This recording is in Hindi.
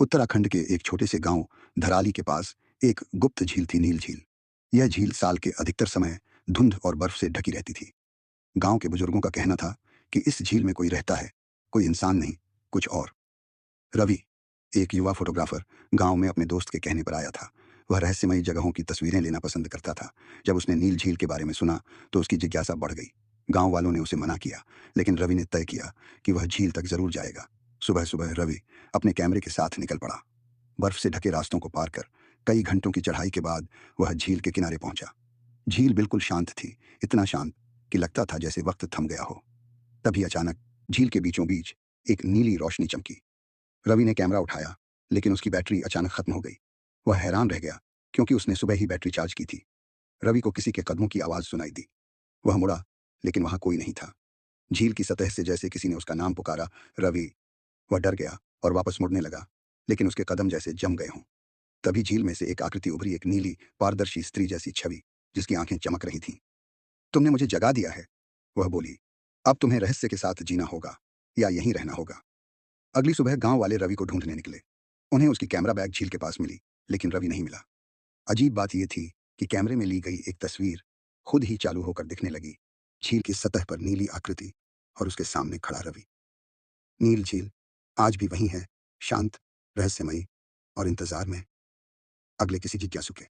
उत्तराखंड के एक छोटे से गांव धराली के पास एक गुप्त झील थी, नील झील। यह झील साल के अधिकतर समय धुंध और बर्फ से ढकी रहती थी। गांव के बुजुर्गों का कहना था कि इस झील में कोई रहता है, कोई इंसान नहीं, कुछ और। रवि, एक युवा फोटोग्राफर, गांव में अपने दोस्त के कहने पर आया था। वह रहस्यमयी जगहों की तस्वीरें लेना पसंद करता था। जब उसने नील झील के बारे में सुना तो उसकी जिज्ञासा बढ़ गई। गांव वालों ने उसे मना किया, लेकिन रवि ने तय किया कि वह झील तक जरूर जाएगा। सुबह सुबह रवि अपने कैमरे के साथ निकल पड़ा। बर्फ से ढके रास्तों को पार कर कई घंटों की चढ़ाई के बाद वह झील के किनारे पहुंचा। झील बिल्कुल शांत थी, इतना शांत कि लगता था जैसे वक्त थम गया हो। तभी अचानक झील के बीचों बीच एक नीली रोशनी चमकी। रवि ने कैमरा उठाया, लेकिन उसकी बैटरी अचानक खत्म हो गई। वह हैरान रह गया, क्योंकि उसने सुबह ही बैटरी चार्ज की थी। रवि को किसी के कदमों की आवाज सुनाई दी। वह मुड़ा, लेकिन वहां कोई नहीं था। झील की सतह से जैसे किसी ने उसका नाम पुकारा, रवि। वह डर गया और वापस मुड़ने लगा, लेकिन उसके कदम जैसे जम गए हों। तभी झील में से एक आकृति उभरी, एक नीली पारदर्शी स्त्री जैसी छवि, जिसकी आंखें चमक रही थीं। तुमने मुझे जगा दिया है, वह बोली। अब तुम्हें रहस्य के साथ जीना होगा, या यहीं रहना होगा। अगली सुबह गांव वाले रवि को ढूंढने निकले। उन्हें उसकी कैमरा बैग झील के पास मिली, लेकिन रवि नहीं मिला। अजीब बात यह थी कि कैमरे में ली गई एक तस्वीर खुद ही चालू होकर दिखने लगी। झील की सतह पर नीली आकृति और उसके सामने खड़ा रवि। नील झील आज भी वही है, शांत, रहस्यमयी और इंतजार में अगले किसी जिज्ञासु के।